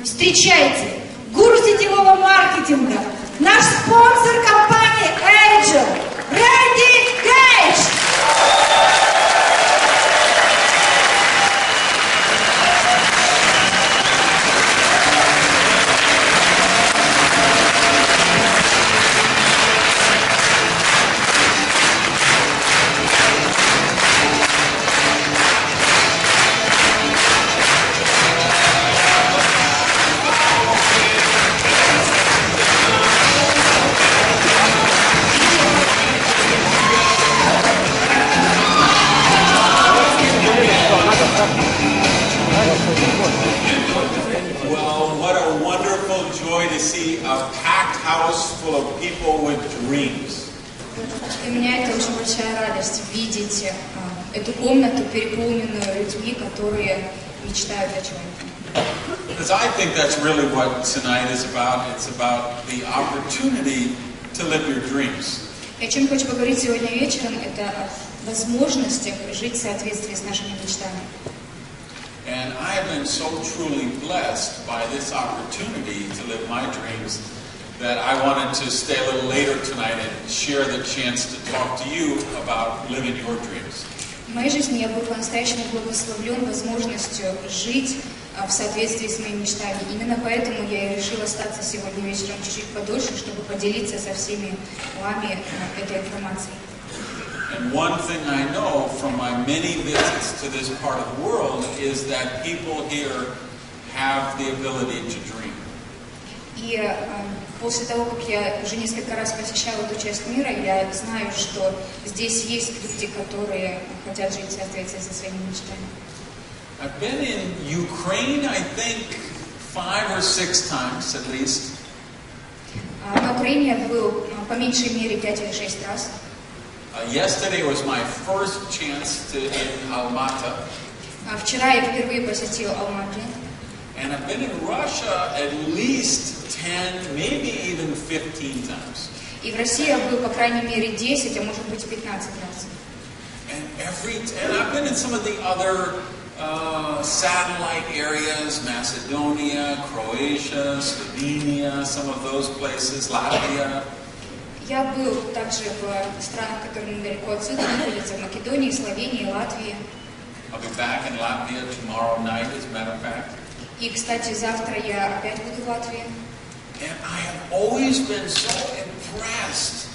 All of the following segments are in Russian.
Встречайте, гуру сетевого маркетинга, наш спонсор компании Agel, Ренди Гейджа. Well, what a wonderful joy to see a packed house full of people with dreams. Для меня это очень большая радость видеть эту комнату, переполненную людьми, которые мечтают о чем-то. Because I think that's really what tonight is about. It's about the opportunity to live your dreams. И о чем хочу поговорить сегодня вечером, это о возможностях жить в соответствии с нашими мечтами. And I have been so truly blessed by this opportunity to live my dreams that I wanted to stay a little later tonight and share the chance to talk to you about living your dreams. В моей жизни я был по-настоящему благословлен возможностью жить в соответствии с моими мечтами. Именно поэтому я и решила остаться сегодня вечером чуть-чуть подольше, чтобы поделиться со всеми вами этой информацией. And one thing I know from my many visits to this part of the world is that people here have the ability to dream. И после того, как я уже несколько раз посещала эту часть мира, я знаю, что здесь есть люди, которые хотят жить в соответствии со своими мечтами. I've been in Ukraine, I think, 5 or 6 times at least. На Украине я был по меньшей мере 5 или 6 раз. Yesterday was my first chance to in Almaty. Вчера я впервые посетил Алматы. And I've been in Russia at least 10, maybe even 15 times. И в России я был по крайней мере 10, а может быть 15 раз. And I've been in some of the other satellite areas, Macedonia, Croatia, Slovenia, some of those places, Latvia. Я был также в странах, которые недалеко отсюда находятся, в Македонии, Словении, Латвии. I'll be back in Latvia tomorrow night, as a matter of fact. И, кстати, завтра я опять буду в Латвии. And I have always been so impressed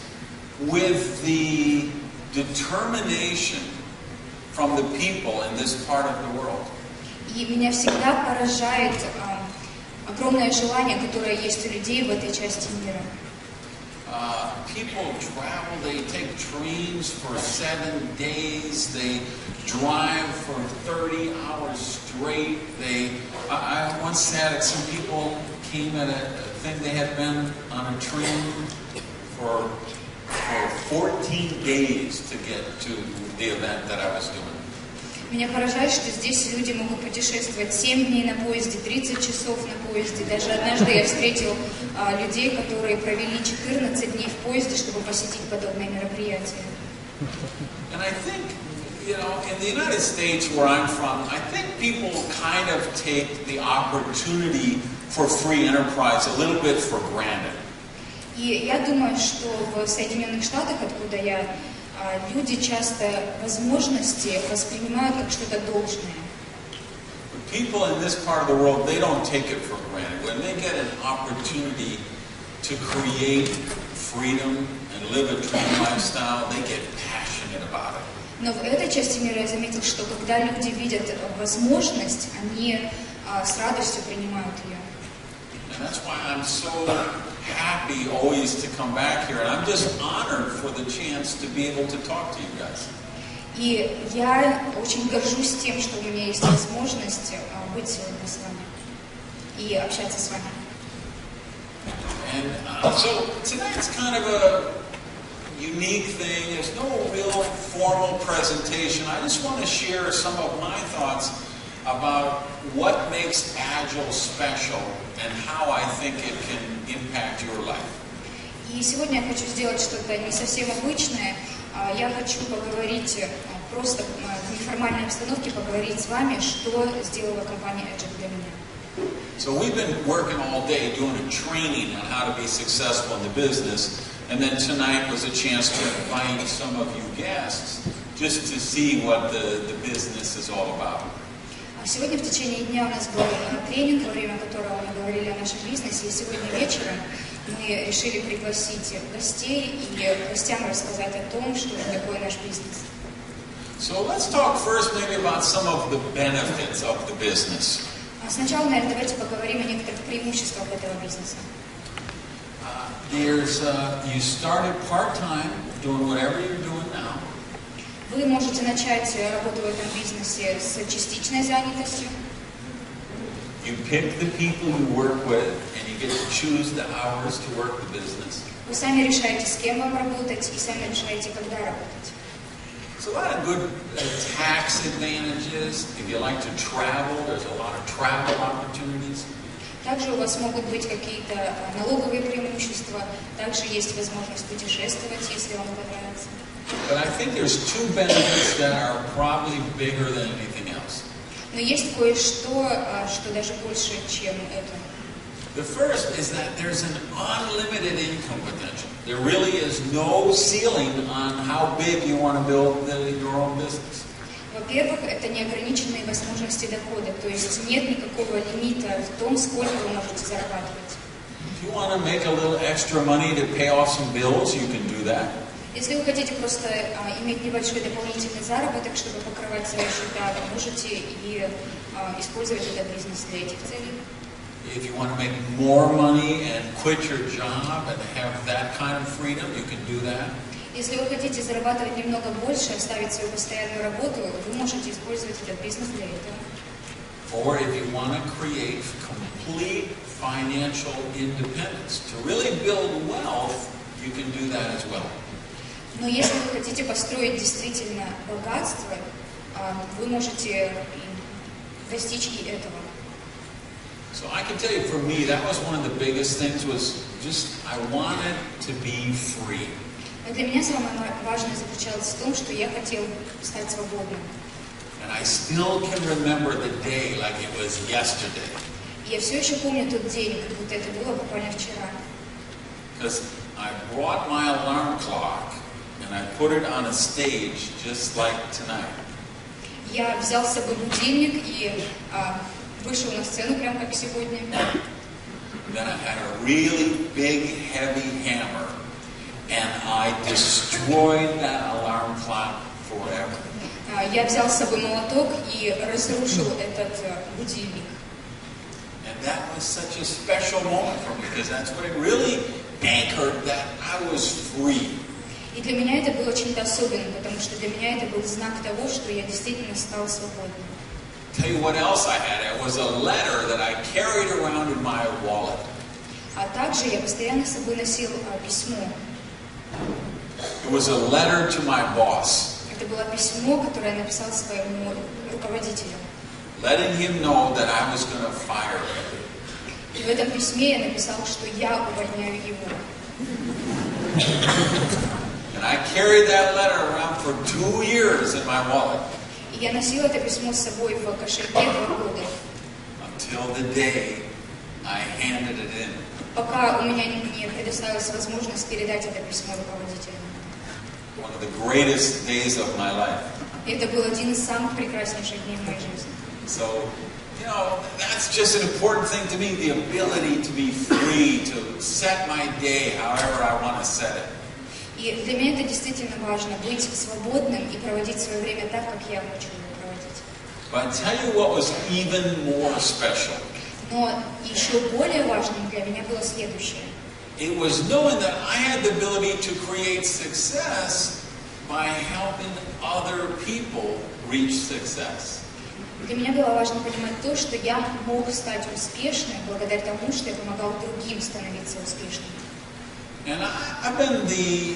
with the determination from the people in this part of the world. И меня всегда поражает огромное желание, которое есть у людей в этой части мира. People travel, they take trains for 7 days, they drive for 30 hours straight. I once had some people came at a thing, they had been on a train for 14 days to get to the event that I was doing. Меня поражает, что здесь люди могут путешествовать 7 дней на поезде, 30 часов на поезде. Даже однажды я встретил людей, которые провели 14 дней в поезде, чтобы посетить подобное мероприятие. And I think, you know, in the United States where I'm from, I think people kind of take the opportunity for free enterprise a little bit for granted. И я думаю, что в Соединенных Штатах, откуда я, люди часто возможности воспринимают как что-то должное. People in this part of the world, they don't take it for granted. When they get an opportunity to create freedom and live a dream lifestyle, they get passionate about it. Но в этой части мира я заметил, что когда люди видят возможность, они с радостью принимают ее. And that's why I'm so happy always to come back here, and I'm just honored for the chance to be able to talk to you guys. И я очень горжусь тем, что у меня есть возможность быть сегодня с вами и общаться с вами. And so tonight's kind of a unique thing. There's no real formal presentation. I just want to share some of my thoughts about what makes Agel special and how I think it can impact your life. И сегодня я хочу сделать что-то не совсем обычное. Я хочу поговорить просто в неформальной обстановке, поговорить с вами, что сделала компания Agel для меня. So we've been working all day doing a training on how to be successful in the business, and then tonight was a chance to invite some of you guests just to see what the business is all about. Сегодня в течение дня у нас был тренинг, во время которого мы говорили о нашем бизнесе, и сегодня вечером мы решили пригласить гостей и гостям рассказать о том, что такое наш бизнес. So let's talk first maybe about some of the benefits of the business. Сначала, наверное, давайте поговорим о некоторых преимуществах этого бизнеса. You started part-time doing whatever you're doing now. Вы можете начать работу в этом бизнесе с частичной занятостью. You pick the people you work with, and you get to choose the hours to work the business. Вы сами решаете, с кем вам работать, и сами решаете, когда работать. There's a lot of good tax advantages. If you like to travel, there's a lot of travel opportunities. Также у вас могут быть какие-то налоговые преимущества, также есть возможность путешествовать, если вам это нравится. But I think there's two benefits that are probably bigger than anything else. Но есть кое-что, что даже больше, чем это. The first is that there's an unlimited income potential. There really is no ceiling on how big you want to build your own business. Во-первых, это неограниченные возможности дохода, то есть нет никакого лимита в том, сколько вы можете зарабатывать. If you want to make a little extra money to pay off some bills, you can do that. Если вы хотите просто иметь небольшой дополнительный заработок, чтобы покрывать свои счета, вы можете и использовать этот бизнес для этих целей. If you want to make more money and quit your job and have that kind of freedom, you can do that. Если вы хотите зарабатывать немного больше, оставить свою постоянную работу, вы можете использовать этот бизнес для этого. Or if you want to create complete financial independence, to really build wealth, you can do that as well. Но если вы хотите построить действительно богатство, вы можете достичь и этого. So I can tell you, for me, that was one of the biggest things. Was just I wanted to be free. Для меня самое важное заключалось в том, что я хотел стать свободным. And I still can remember the day like it was yesterday. Я все еще помню тот день, как будто это было буквально вчера. Because I brought my alarm clock and I put it on a stage just like tonight. Я взял с собой будильник и вышел на сцену, прямо как сегодня. Then I had a really big, heavy hammer, and I destroyed that alarm clock forever. Я взял с собой молоток и разрушил этот будильник. And that was such a special moment for me, because that's what it really anchored that I was free. И для меня это было чем-то особенным, потому что для меня это был знак того, что я действительно стал свободным. Tell you what else I had. It was a letter that I carried around in my wallet. А также я постоянно с собой носил письмо. It was a letter to my boss. Это было письмо, которое я написал своему руководителю. Letting him know that I was going to fire him. И в этом письме я написал, что я увольняю его. And I carried that letter around for 2 years in my wallet. И я носил это письмо с собой в кошельке 2 года. Until the day I handed it in. Пока у меня не предоставилась возможность передать это письмо руководителю. One of the greatest days of my life. И это был один из самых прекраснейших дней в моей жизни. So, you know, that's just an important thing to me, the ability to be free, to set my day however I want to set it. И для меня это действительно важно, быть свободным и проводить свое время так, как я хочу его проводить. But I'll tell you what was even more special. Но еще более важным для меня было следующее. It was knowing that I had the ability to create success by helping other people reach success. Для меня было важно понимать то, что я мог стать успешным благодаря тому, что я помогал другим становиться успешными. And I've been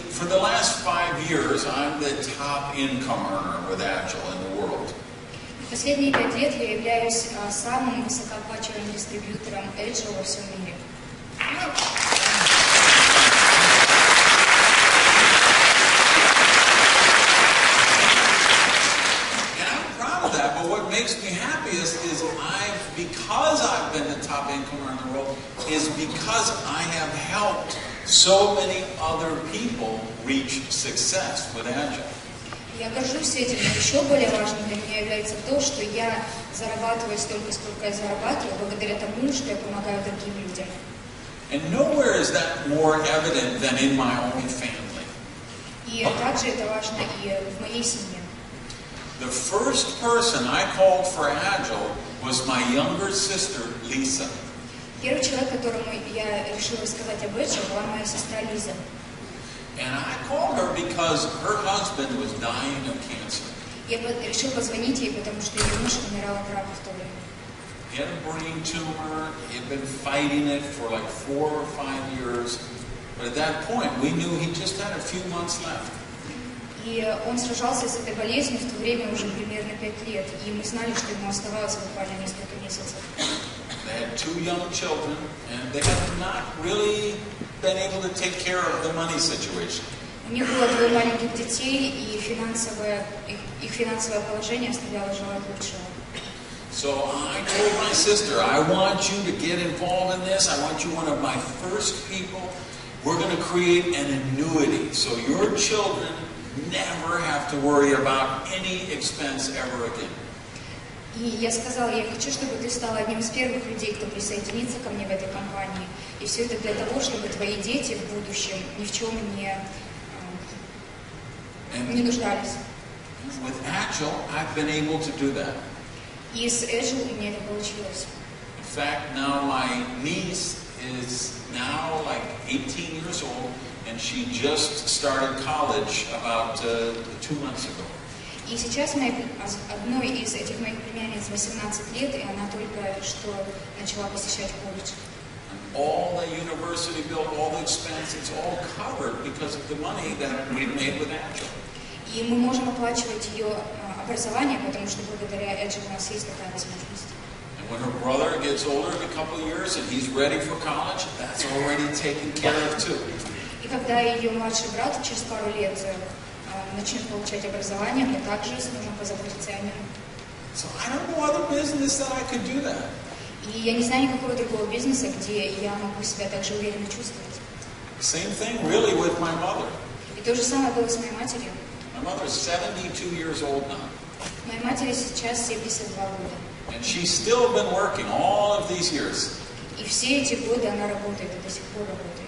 for the last 5 years, I'm the top income earner with Agel in the world. Последние 5 лет я являюсь самым высокооплачиваемым дистрибьютором Agel во всем мире. because I have helped so many other people reach success with Agile. Я горжусь этим, но еще более важным для меня является то, что я зарабатываю столько, сколько я зарабатываю, благодаря тому, что я помогаю другим людям. And nowhere is that more evident than in my own family. И также это важно и в моей семье. The first person I called for Agile was my younger sister, Lisa. Первый человек, которому я решила рассказать об Agel, была моя сестра Лиза. And I called her because her husband was dying of cancer. Я решила позвонить ей, потому что ее муж умирал от рака в то время. He had a brain tumor. He had been fighting it for like 4 or 5 years. But at that point, we knew he just had a few months left. И он сражался с этой болезнью в то время уже примерно 5 лет. И мы знали, что ему оставалось буквально несколько месяцев. They had 2 young children, and they had not really been able to take care of the money situation. У них было 2 маленьких детей, и их финансовое положение оставляло желать лучшего. So I told my sister, I want you to get involved in this. I want you one of my first people. We're going to create an annuity, so your children never have to worry about any expense ever again. И я сказала, я хочу, чтобы ты стала одним из первых людей, кто присоединится ко мне в этой компании. И все это для того, чтобы твои дети в будущем ни в чем не нуждались. With Agile, I've been able to do that. И с Agel у меня это получилось. In fact, now my niece is now like 18 years old, and she just started college about 2 months ago. И сейчас одной из этих моих племянниц 18 лет, и она только что начала посещать колледж. All the university bill, all the expense, it's all covered because of the money that we made with Agile. И мы можем оплачивать ее образование, потому что благодаря Agel у нас есть такая возможность. And when her brother gets older in a couple of years and he's ready for college, that's already taken care of too. И когда ее младший брат через пару лет начнет получать образование, мы также сможем позаботиться о нем. So I don't know other business that I could do that. И я не знаю никакого другого бизнеса, где я могу себя так же уверенно чувствовать. Same thing really with my mother. И то же самое было с моей матерью. My mother is 72 years old now. Моей матери сейчас 72 года. And she's still been working all of these years. И все эти годы она работает, и до сих пор работает.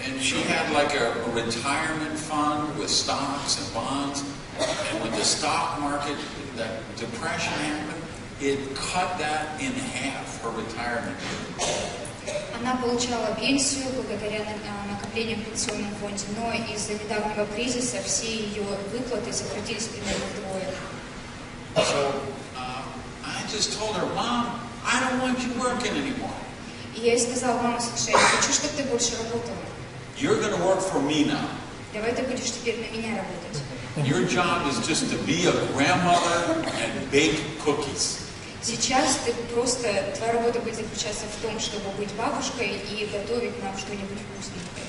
And she had like a retirement fund with stocks and bonds. And when the stock market, that depression happened, it cut that in half, her retirement. Она получала пенсию благодаря накоплениям в пенсионном фонде, но из-за недавнего кризиса все ее выплаты сократились примерно вдвое. So I just told her, Mom, I don't want you working anymore. И я ей сказала: мама, слушай, я не хочу, чтобы ты больше работала. You're going to work for me now. Давай ты будешь теперь на меня работать. Your job is just to be a grandmother and bake cookies. Сейчас твоя работа будет заключаться в том, чтобы быть бабушкой и готовить нам что-нибудь вкусненькое.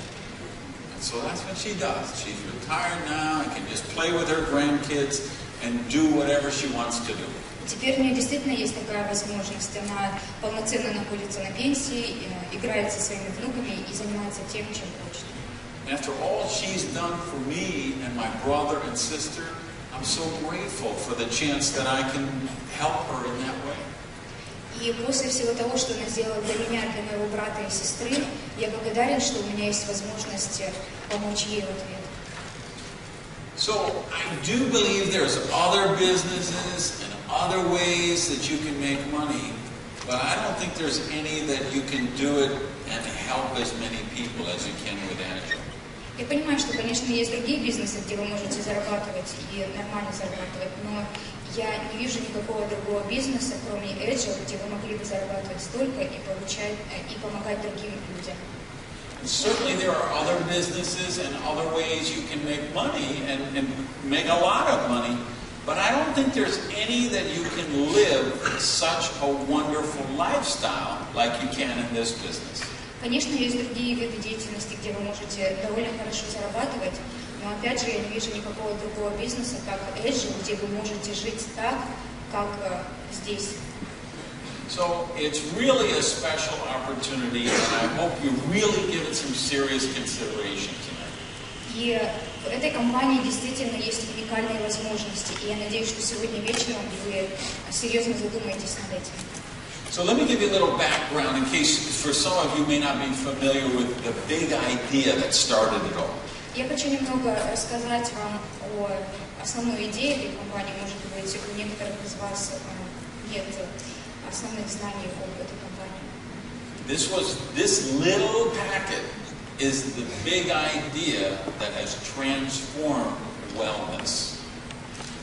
And so that's what she does. She's retired now and can just play with her grandkids and do whatever she wants to do. Теперь у нее действительно есть такая возможность. Она полноценно находится на пенсии, играет со своими внуками и занимается тем, чем хочет. After all she's done for me and my brother and sister, I'm so grateful for the chance that I can help her in that way. И после всего того, что она сделала для меня, для моего брата и сестры, я благодарен, что у меня есть возможность помочь ей в ответ. So I do believe there's other businesses and other ways that you can make money, but I don't think there's any that you can do it and help as many people as you can with Agile. Я понимаю, что, конечно, есть другие бизнесы, где вы можете зарабатывать и нормально зарабатывать, но я не вижу никакого другого бизнеса, кроме Agel, где вы могли бы зарабатывать столько и помогать другим людям. Certainly there are other businesses and other ways you can make money and make a lot of money, but I don't think there's any that you can live such a wonderful lifestyle like you can in this business. Конечно, есть другие виды деятельности, где вы можете довольно хорошо зарабатывать, но опять же я не вижу никакого другого бизнеса, как Agel, где вы можете жить так, как здесь. So it's really a special opportunity, and I hope you really give it some serious consideration tonight. И в этой компании действительно есть уникальные возможности, и я надеюсь, что сегодня вечером вы серьезно задумаетесь над этим. So let me give you a little background in case, for some of you may not be familiar with the big idea that started it all. Я хочу немного рассказать вам о основной идее этой компании. Может быть, у некоторых из вас нет основных знаний об этой компании. This little packet is the big idea that has transformed wellness.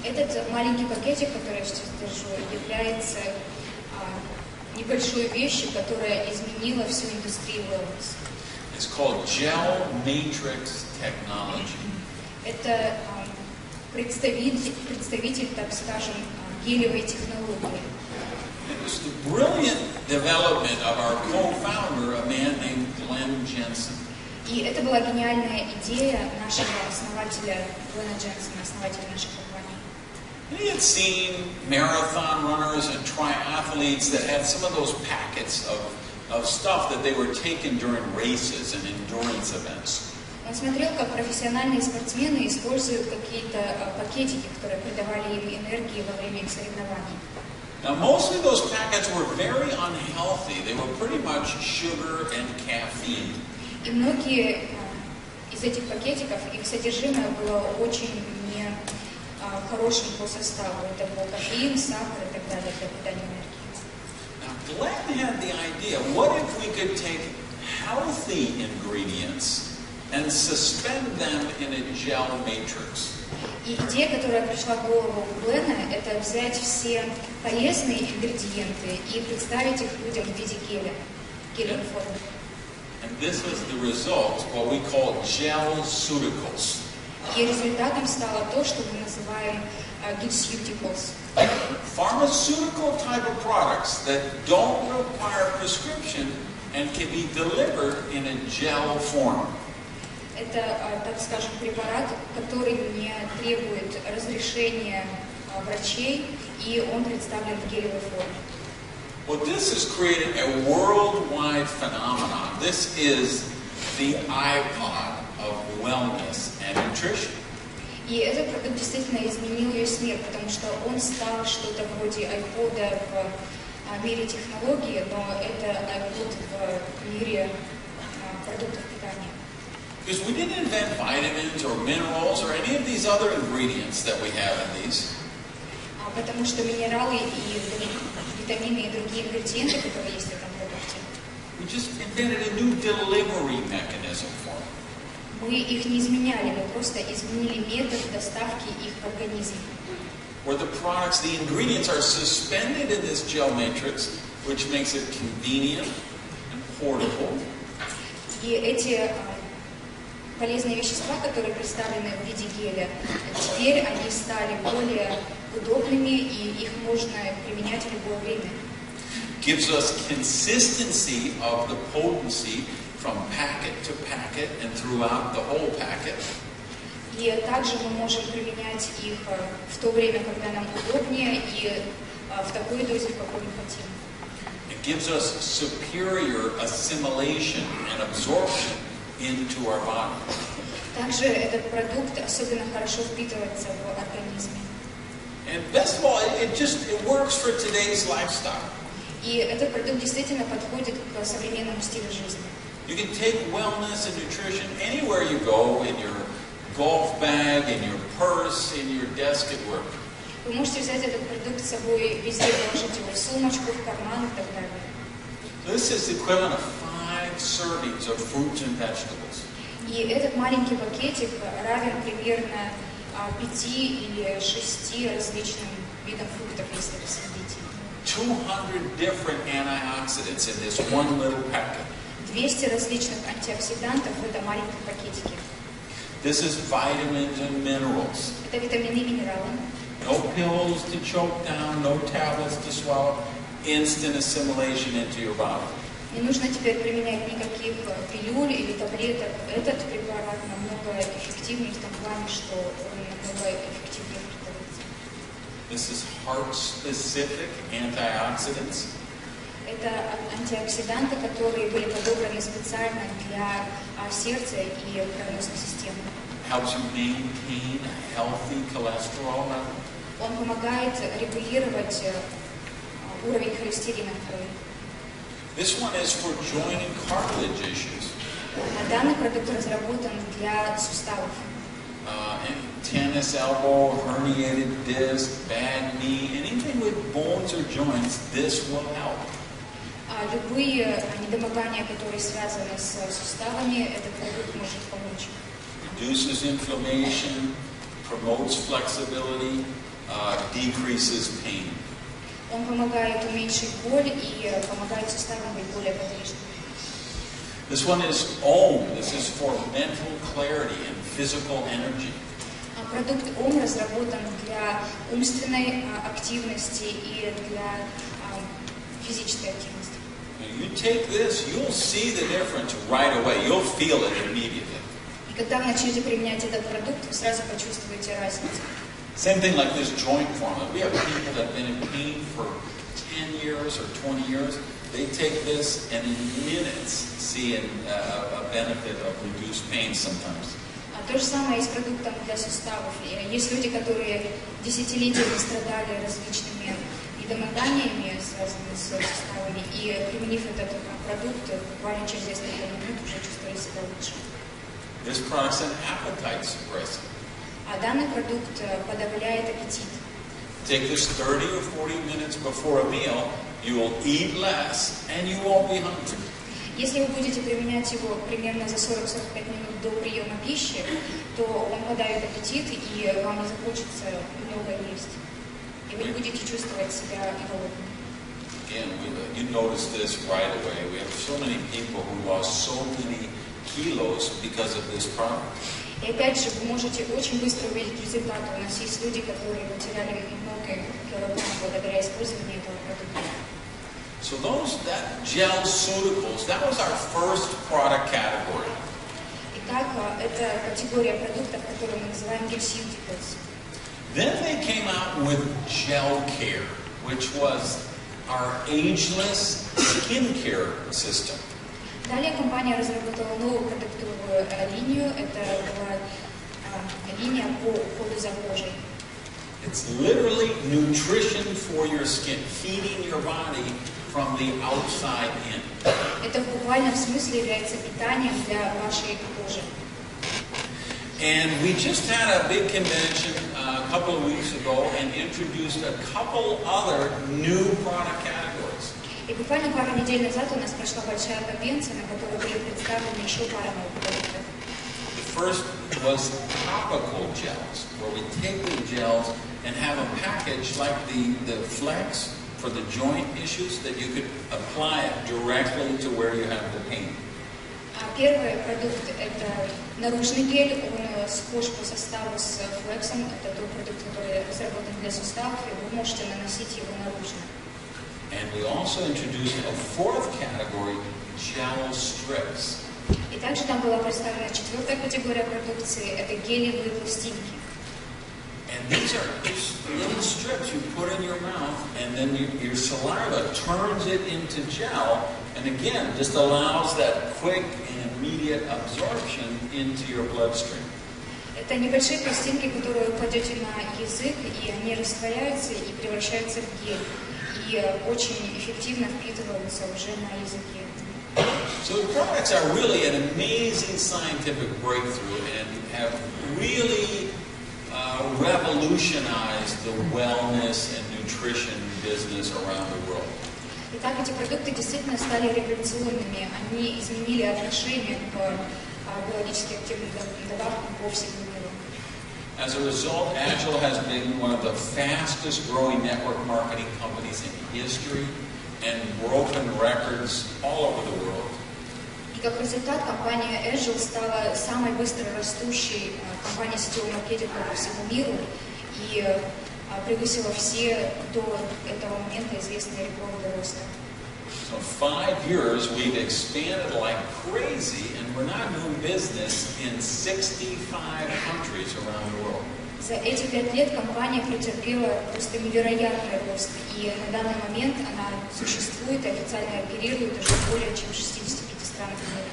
Этот маленький пакетик, который я сейчас держу, является небольшой вещью, которая изменила всю индустрию wellness. It's called gel matrix technology. Это представитель, так скажем, гелевой технологии. It was the brilliant development of our co-founder, a man named Glenn Jensen. И это была гениальная идея нашего основателя Глена Дженсона, основателя нашей компании. He had seen marathon runners and triathletes that had some of those packets of stuff that they were taking during races and endurance events. Он смотрел, как профессиональные спортсмены используют какие-то пакетики, которые придавали им энергии во время их соревнований. Now, mostly those packets were very unhealthy. They were pretty much sugar and caffeine. И многие из этих пакетиков, их содержимое было очень не хорошим по составу. Это был кофеин, сахар и так далее для придания энергии. Now, Glenn had the idea, what if we could take healthy ingredients and suspend them in a gel matrix? И идея, которая пришла в голову Глена, это взять все полезные ингредиенты и представить их людям в виде гелевой формы. And this was the result, what we call gel-ceuticals. И результатом стало то, что мы называем gel-ceuticals. Pharmaceutical type of products that don't require prescription and can be delivered in a gel form. Это, так скажем, препарат, который не требует разрешения врачей, и он представлен в гелевой форме. Well, this has created a worldwide phenomenon. This is the iPod of wellness and nutrition. И этот продукт действительно изменил весь мир, потому что он стал что-то вроде iPod в мире технологий, но это iPod в мире продуктов питания. Because we didn't invent vitamins or minerals or any of these other ingredients that we have in these. Потому что минералы и витамины и другие ингредиенты, которые есть в этом продукте, We just invented a new delivery mechanism for them. мы их не изменяли, мы просто изменили метод доставки их в организм. Where the products, the ingredients are suspended in this gel matrix, which makes it convenient and portable. И эти полезные вещества, которые представлены в виде геля, теперь они стали более удобными, и их можно применять в любое время. Gives us consistency of the potency from packet to packet and throughout the whole packet. И также мы можем применять их в то время, когда нам удобнее, и в такой дозе, в какой мы хотим. It gives us superior assimilation and absorption into our body. Также этот продукт особенно хорошо впитывается в организме. And best of all, it works for today's lifestyle. И этот продукт действительно подходит к современному стилю жизни. You can take wellness and nutrition anywhere you go, in your golf bag, in your purse, in your desk at work. Вы можете взять этот продукт с собой везде, положить его в сумочку, в карман и так далее. So this is the equivalent of 5 servings of fruits and vegetables. И этот маленький пакетик равен примерно 5 или 6 различным видам фруктов, если рассудить. 200 different antioxidants in this one little packet. 200 различных антиоксидантов в этом маленьком пакетике. This is vitamins and minerals. Это витамины и минералы. No pills to choke down, no tablets to swallow. Instant assimilation into your body. Не нужно теперь применять никаких пилюль или таблеток. Этот препарат намного эффективнее в том плане, что он намного эффективнее впитывается. This is heart-specific antioxidants. Это антиоксиданты, которые были подобраны специально для сердца и кровеносной системы. Helps you maintain a healthy cholesterol level. Он помогает регулировать уровень холестерина в крови. This one is for joint and cartilage issues. Данный продукт разработан для суставов. Tennis elbow, herniated disc, bad knee, anything with bones or joints, this will help. Любые недомогания, которые связаны с суставами, этот продукт может помочь. Reduces inflammation, promotes flexibility, decreases pain. Он помогает уменьшить боль и помогает суставам быть более подвижными. This one is OM. This is for mental clarity and physical energy. Продукт ОМ разработан для умственной активности и для физической активности. You take this, you'll see the difference right away. You'll feel it immediately. И когда вы начнете применять этот продукт, вы сразу почувствуете разницу. Same thing like this joint formula. We have people that have been in pain for 10 years or 20 years. They take this and in minutes see a benefit of reduced pain sometimes. То же самое и с продуктом для суставов. Есть люди, которые десятилетиями страдали различными недомоганиями, связанными с суставами, и применив этот продукт, буквально через несколько минут уже чувствовали себя лучше. This product's an appetite suppressant. А данный продукт подавляет аппетит. Take this 30 or 40 minutes before a meal, you will eat less and you won't be hungry. Если вы будете применять его примерно за 40-45 минут до приема пищи, то он подавит аппетит, и вам не захочется много есть. И вы не будете чувствовать себя голодным. Again, you notice this right away. We have so many people who lost so many kilos because of this product. И опять же, вы можете очень быстро увидеть результаты. У нас есть люди, которые потеряли много килограмм благодаря использованию этого продукта. So that gel-ceuticals, that was our first product category. Итак, это категория продуктов, которую мы называем gel-ceuticals. Then they came out with gel care, which was our ageless skincare system. Далее компания разработала новую продуктовую линию. Это была линия по уходу за кожей. It's literally nutrition for your skin, feeding your body from the outside in. Это в буквальном смысле является питанием для вашей кожи. And we just had a big convention a couple of weeks ago and introduced a couple other new product categories. И буквально пару недель назад у нас прошла большая конвенция, на которой были представлены еще пара новых продуктов. The first was topical gels, where we take the gels and have them packaged like the Flex for the joint issues, that you could apply it directly to where you have the pain. Первый продукт – это наружный гель, он схож по составу с Флексом, это тот продукт, который разработан для суставов, и вы можете наносить его наружно. And we also introduced a fourth category, gel strips. И также там была представлена четвертая категория продукции – это гелевые пластинки. And these are just little strips you put in your mouth, and then your saliva turns it into gel, and again, just allows that quick and immediate absorption into your bloodstream. Это небольшие пластинки, которые вы кладете на язык, и они растворяются и превращаются в гель, и очень эффективно впитываются уже на языке. So the products are really an amazing scientific breakthrough and have really revolutionized the wellness and nutrition business around the world. Итак, эти продукты действительно стали революционными. Они изменили отношение к биологически активным добавкам по всему миру. As a result, Agel has been one of the fastest growing network marketing companies in history and broken records all over the world. И как результат, компания Agel стала самой быстро растущей компанией сетевого маркетинга по всему миру и превысила все до этого момента известные рекорды роста. So 5 years we've expanded like crazy, and we're now doing business in 65 countries around the world. За За эти 5 лет компания претерпела просто невероятный рост, и на данный момент она существует и официально оперирует уже в более чем 65 странах мира.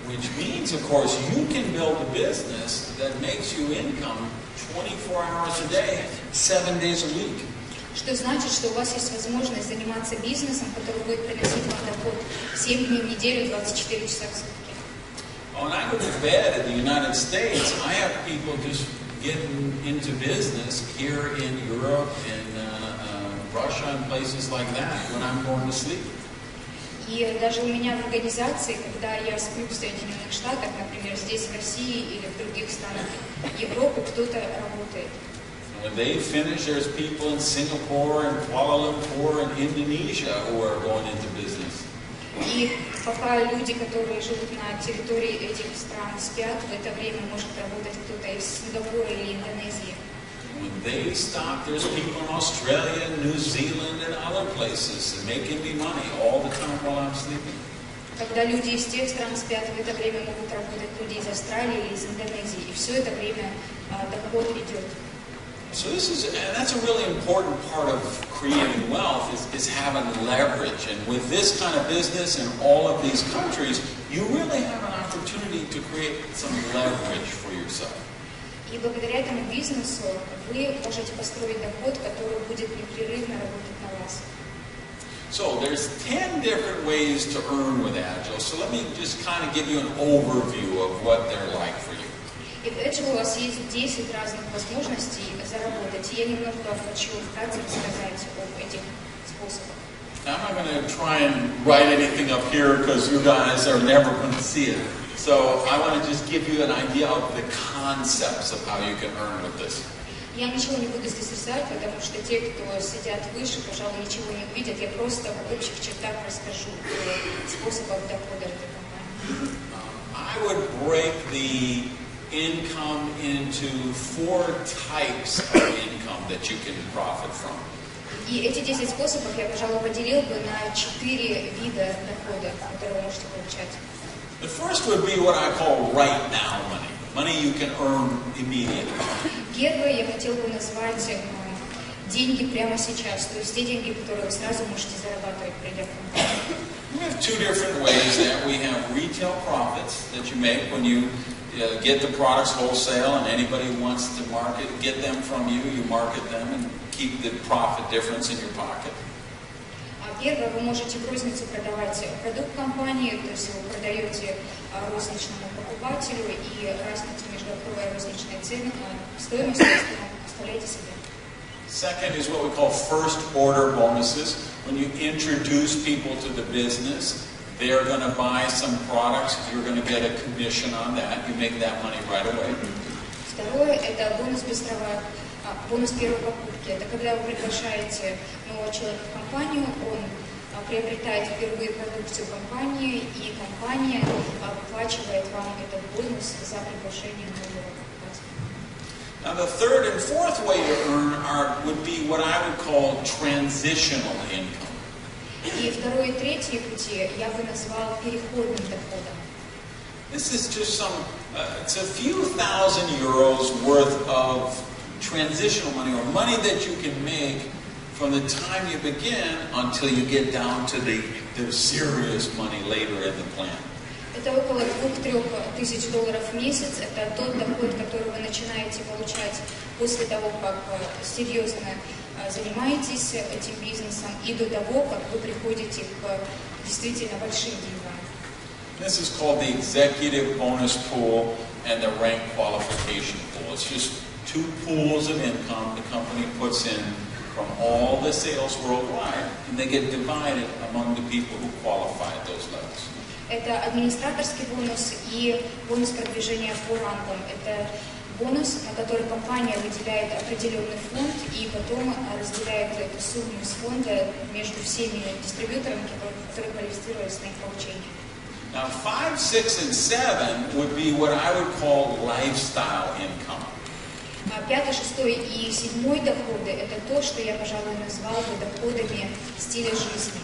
Which means, of course, you can build a business that makes you income 24 hours a day, 7 days a week. Что значит, что у вас есть возможность заниматься бизнесом, который будет приносить вам доход 7 дней в неделю, 24 часа в сутки. When I go to bed in the United States, I have people just getting into business here in Europe, in Russia, and places like that when I'm going to sleep. И даже у меня в организации, когда я сплю в Соединенных Штатах, например, здесь, в России или в других странах Европы, кто-то работает. When they finish, there's people in Singapore and Kuala Lumpur and Indonesia who are going into business. И пока люди, которые живут на территории этих стран, спят, в это время может работать кто-то из Сингапура или Индонезии. When they stop, there's people in Australia, New Zealand, and other places making me money all the time while I'm sleeping. Когда люди из тех стран спят, в это время могут работать люди из Австралии или из Индонезии, и все это время доход идет. So that's a really important part of creating wealth is having leverage. And with this kind of business in all of these countries, you really have an opportunity to create some leverage for yourself. И благодаря этому бизнесу вы можете построить доход, который будет непрерывно работать на вас. So there's 10 different ways to earn with Agile. So let me just kind of give you an overview of what they're like for you. И в Agel у вас есть 10 разных возможностей заработать. И я немного хочу вкратце рассказать об этих способах. I'm not going to try and write anything up here because you guys are never going to see it. So I want to just give you an idea of the concepts of how you can earn with this. Я ничего не буду здесь рисовать, потому что те, кто сидят выше, пожалуй, ничего не увидят. Я просто в общих чертах расскажу о способах дохода этой компании. I would break the income into 4 types of income that you can profit from. И эти 10 способов я, пожалуй, поделил бы на 4 вида дохода, которые вы можете получать. The first would be what I call right now money. Money you can earn immediately. Первое я хотел бы назвать деньги прямо сейчас, то есть те деньги, которые вы сразу можете зарабатывать, придя в компанию. We have 2 different ways that we have retail profits that you make when you get the products wholesale and anybody who wants to get them from you, you market them and keep the profit difference in your pocket. Первое, вы можете в розницу продавать продукт компании, то есть вы продаете розничному покупателю и разницу между розничной ценой, стоимостью оставляете себе. Second is what we call first order bonuses. When you introduce people to the business, they're going to buy some products, you're going to get a commission on that. You make that money right away. Второе – это бонус первой покупки. Это когда вы приглашаете нового человека в компанию, он приобретает впервые продукцию компании, и компания выплачивает вам этот бонус за приглашение нового покупателя. Now the third and fourth way to earn would be what I would call transitional income. И второй и третий пути я бы назвал переходным доходом. This is just it's a few thousand euros worth of transitional money, or money that you can make from the time you begin until you get down to the serious money later in the plan. Это около 2-3 тысяч долларов в месяц. Это тот доход, который вы начинаете получать после того, как серьезно занимаетесь этим бизнесом, и до того, как вы приходите к действительно большим деньгам. This is called the executive bonus pool and the rank qualification pool. It's just 2 pools of income the company puts in from all the sales worldwide, and they get divided among the people who qualify at those levels. Это администраторский бонус и бонус продвижения по рангам. Это бонус, на который компания выделяет определенный фонд и потом разделяет эту сумму из фонда между всеми дистрибьюторами, которые квалифицировались на их получение. Now 5, 6, and 7 would be what I would call lifestyle income. 5, 6 и 7 доходы – это то, что я, пожалуй, назвал бы доходами стиля жизни.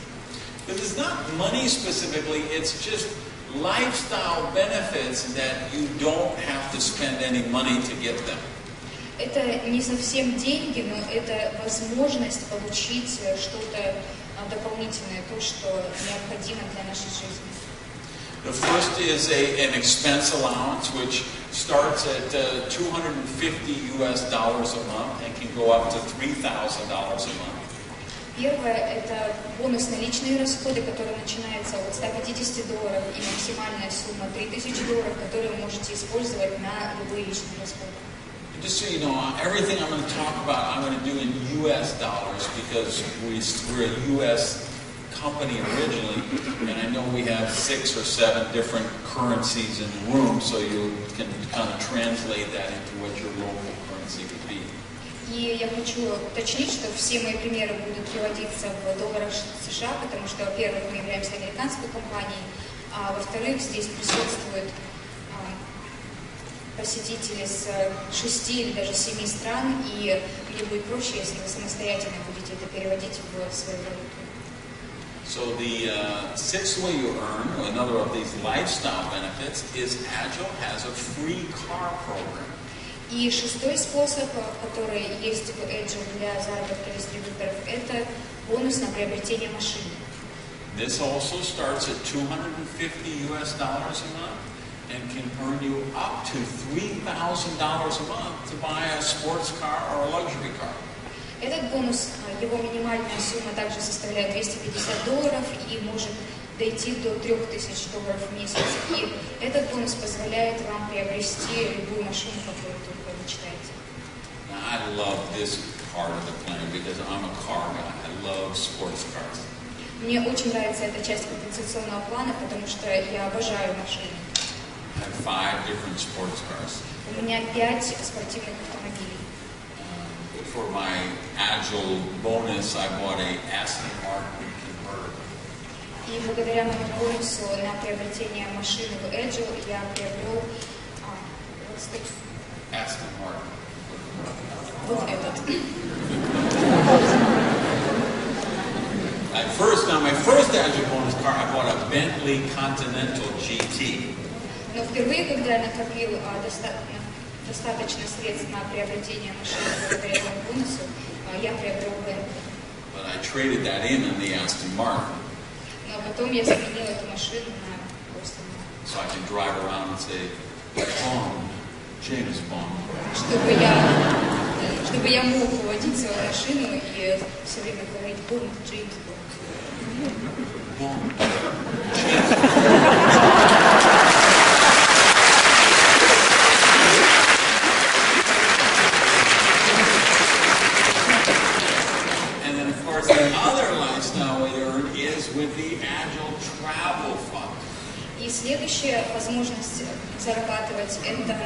This is not money specifically, it's just lifestyle benefits that you don't have to spend any money to get them. Это не совсем деньги, но это возможность получить что-то дополнительное, то, что необходимо для нашей жизни. The first is an expense allowance, which starts at $250 a month and can go up to $3,000 a month. Первое – это бонус на личные расходы, который начинается от $150 и максимальная сумма $3000, которую вы можете использовать на любые личные расходы. Just so you know, everything I'm going to talk about, I'm going to do in U.S. dollars because we're a U.S. company originally, and I know we have 6 or 7 different currencies in the room, so you can kind of translate that into what your local currency would be. И я хочу уточнить, что все мои примеры будут приводиться в долларах США, потому что, во-первых, мы являемся американской компанией, а во-вторых, здесь присутствуют посетители с 6 или даже 7 стран, и мне будет проще, если вы самостоятельно будете это переводить в свою валюту. So the sixth way you earn, or another of these lifestyle benefits, is Agel has a free car program. И шестой способ, который есть в Agel для заработка дистрибьюторов, это бонус на приобретение машины. This also starts at $250 a month and can earn you up to $3,000 a month to buy a sports car or a luxury car. Этот бонус, его минимальная сумма также составляет $250 и может дойти до $3000 в месяц. И этот бонус позволяет вам приобрести любую машину, которую только мечтаете. I love this part of the plan because I'm a car guy. I love sports cars. Мне очень нравится эта часть компенсационного плана, потому что я обожаю машины. I have 5 different sports cars. У меня 5 спортивных автомобилей. For my Agile bonus, I bought a Aston Martin convertible. И благодаря моему бонусу на приобретение машины в Agel я приобрел Aston Martin. вот этот. Now my first Agile bonus car, I bought a Bentley Continental GT. Но впервые, когда я накопил достаточно средств на приобретение машины благодаря этому бонусу, я приобрел Bentley. But I traded that in the Aston Martin. Но потом я заменил эту машину на Aston Martin. So I can drive around and say, Bond, James Bond. Чтобы я мог водить свою машину и все время говорить Бонд, Джеймс Бонд. Bond. And then, of course, the other lifestyle we earn is with the Agile Travel Fund. И следующая возможность зарабатывать – это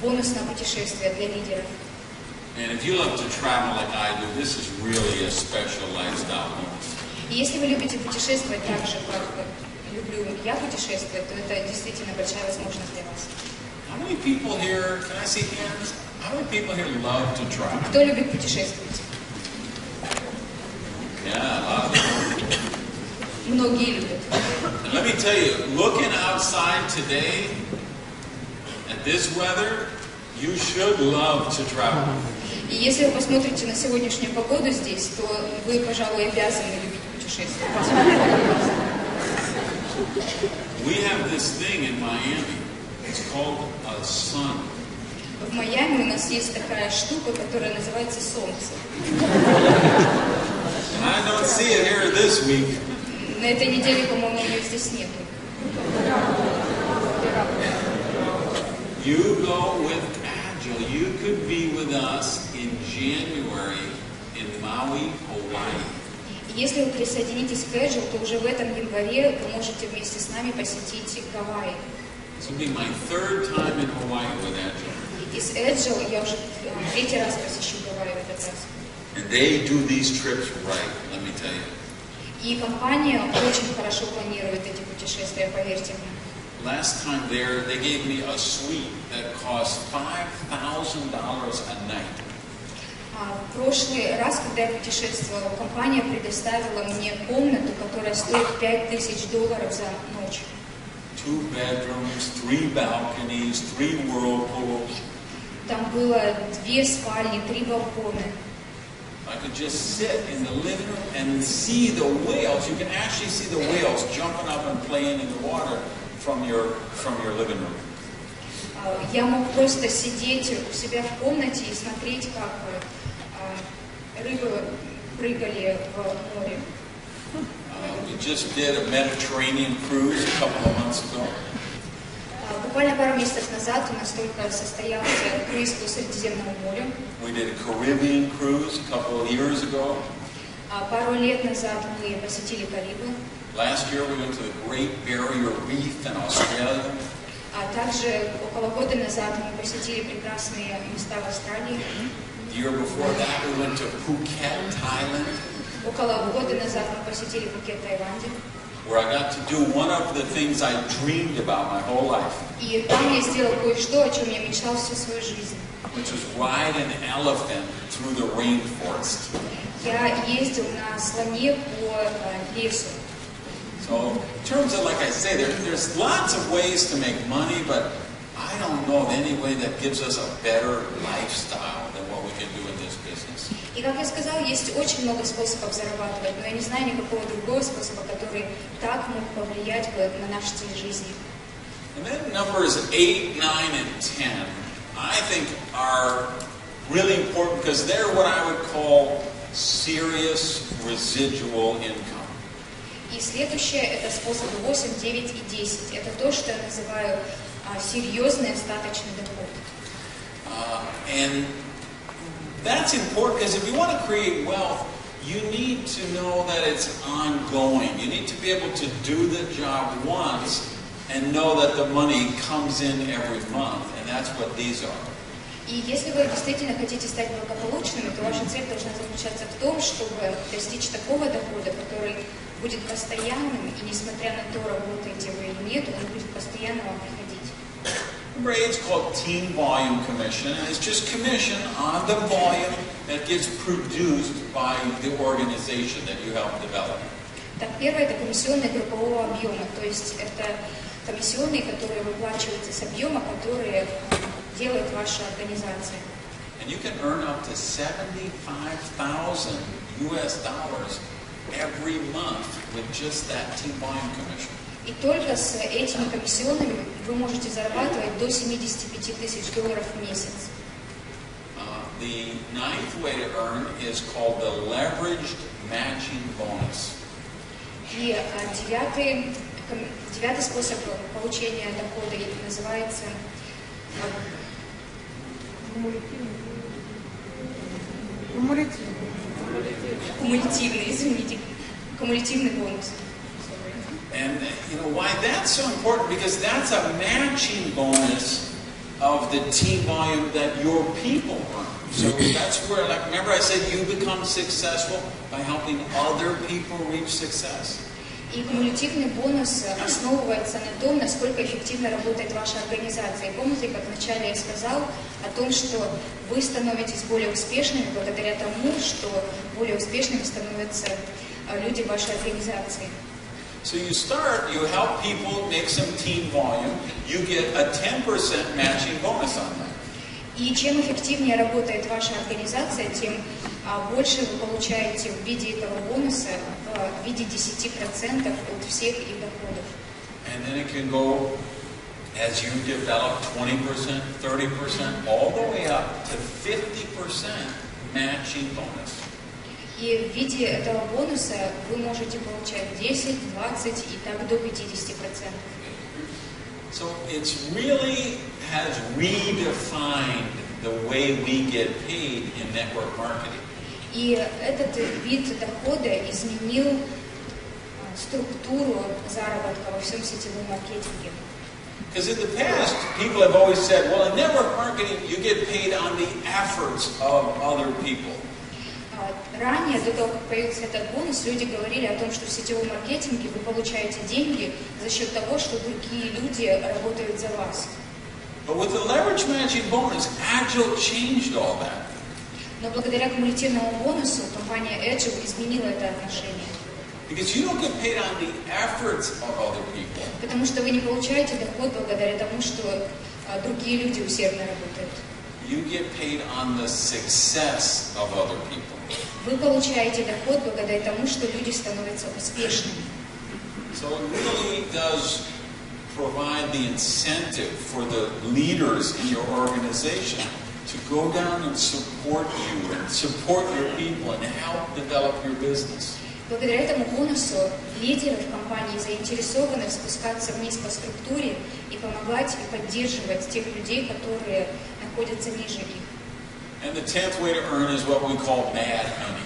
бонус на путешествия для лидеров. And if you love to travel like I do, this is really a special lifestyle bonus. И если вы любите путешествовать так же, как люблю я путешествовать, то это действительно большая возможность для вас. How many people here, can I see hands? How many people here love to travel? Кто любит путешествовать? Yeah, a lot of people. Многие любят. And let me tell you, looking outside today at this weather, you should love to travel. И если вы посмотрите на сегодняшнюю погоду здесь, то вы, пожалуй, обязаны любить путешествовать. We have this thing in Miami. It's called a sun. В Майами у нас есть такая штука, которая называется солнце. And I don't see it here this week. На этой неделе, по-моему, ее здесь нету. You go with Agile. You could be with us in January in Maui, Hawaii. Если вы присоединитесь к Agel, то уже в этом январе вы можете вместе с нами посетить Гавайи. This will be my 3rd time in Hawaii with Agile. И с Agel я уже 3-й раз посещу Гавайи в этот раз. And they do these trips right, let me tell you. И компания очень хорошо планирует эти путешествия, поверьте мне. Last time there, they gave me a suite that cost $5,000 a night. В прошлый раз, когда я путешествовала, компания предоставила мне комнату, которая стоит $5000 за ночь. 2 bedrooms, 3 balconies, 3 whirlpools. Там было 2 спальни, 3 балкона. I could just sit in the living room and see the whales. You can actually see the whales jumping up and playing in the water from your living room. Я мог просто сидеть у себя в комнате и смотреть, как рыбы прыгали в море. We just did a Mediterranean cruise a couple of months ago. Буквально пару месяцев назад у нас только состоялся круиз по Средиземному морю. We did a Caribbean cruise a couple of years ago. Пару лет назад мы посетили Карибы. Last year we went to the Great Barrier Reef in Australia. Также около года назад мы посетили прекрасные места в Австралии. The year before that we went to Phuket, Thailand. Около года назад мы посетили Пхукет, Таиланде. Where I got to do one of the things I dreamed about my whole life. И там я сделал кое-что, о чем я мечтал всю свою жизнь. Which was ride an elephant through the rainforest. Я ездил на слоне по лесу. So, in terms of, like I say, there's lots of ways to make money, but I don't know of any way that gives us a better lifestyle than what we can do in this business. И, как я сказал, есть очень много способов зарабатывать, но я не знаю никакого другого способа, который так мог повлиять бы на наш стиль жизни. And then numbers 8, 9, and 10, I think are really important because they're what I would call serious residual income. И следующее – это способы 8, 9 и 10. Это то, что я называю серьезный остаточный доход. And that's important because if you want to create wealth, you need to know that it's ongoing. You need to be able to do the job once and know that the money comes in every month. And that's what these are. И если вы действительно хотите стать благополучными, то ваша цель должна заключаться в том, чтобы достичь такого дохода, который будет постоянным, и несмотря на то, работаете вы или нет, он будет постоянно вам приходить. Number 8 is called team volume commission, and it's just commission on the volume that gets produced by the organization that you help develop. Так, первое – это комиссионные группового объема, то есть это комиссионные, которые выплачиваются с объема, которые делает ваша организация. And you can earn up to $75,000 every month with just that team volume commission. И только с этими комиссионными вы можете зарабатывать до $75 тысяч в месяц. The ninth way to earn is called the leveraged matching bonus. И девятый способ получения дохода называется кумулятивный бонус. And you know why that's so important? Because that's a matching bonus of the team volume that your people earn. So that's where, like, remember I said you become successful by helping other people reach success. И кумулятивный бонус основывается на том, насколько эффективно работает ваша организация. И помните, как вначале я сказал о том, что вы становитесь более успешными благодаря тому, что более успешными становятся люди в вашей организации. So you start, you help people make some team volume, you get a 10% matching bonus on that. И чем эффективнее работает ваша организация, тем больше вы получаете в виде этого бонуса, в виде 10% от всех их доходов. And then it can go, as you develop, 20%, 30%, all the way up to 50% matching bonus. И в виде этого бонуса вы можете получать 10, 20 и так до 50%. So it's really has redefined the way we get paid in network marketing. И этот вид дохода изменил структуру заработка во всем сетевом маркетинге. Because in the past, people have always said, well, in network marketing, you get paid on the efforts of other people. Ранее, до того, как появился этот бонус, люди говорили о том, что в сетевом маркетинге вы получаете деньги за счет того, что другие люди работают за вас. But with the leverage matching bonus, Agel changed all that. Но благодаря кумулятивному бонусу компания Agel изменила это отношение. Because you don't get paid on the efforts of other people. Потому что вы не получаете доход благодаря тому, что другие люди усердно работают. You get paid on the success of other people. Вы получаете доход благодаря тому, что люди становятся успешными. So it really does provide the incentive for the leaders in your organization to go down and support you and support your people and help develop your business. Благодаря этому бонусу лидеры в компании заинтересованы спускаться вниз по структуре и помогать и поддерживать тех людей, которые находятся ниже их. And the 10th way to earn is what we call mad money.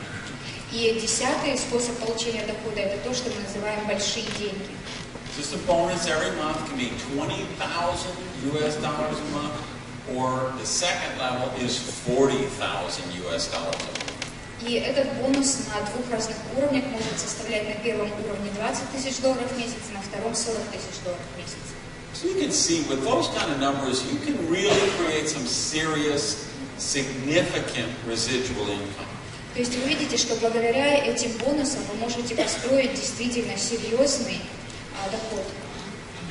И 10-й способ получения дохода – это то, что мы называем большие деньги. Just a bonus every month can be $20,000 a month, or the second level is $40,000 a month. И этот бонус на двух разных уровнях может составлять на первом уровне $20,000 в месяц, на втором $40,000 в месяц. So you can see with those kind of numbers, you can really create some serious, significant residual income. То есть вы видите, что благодаря этим бонусам вы можете построить действительно серьезный доход.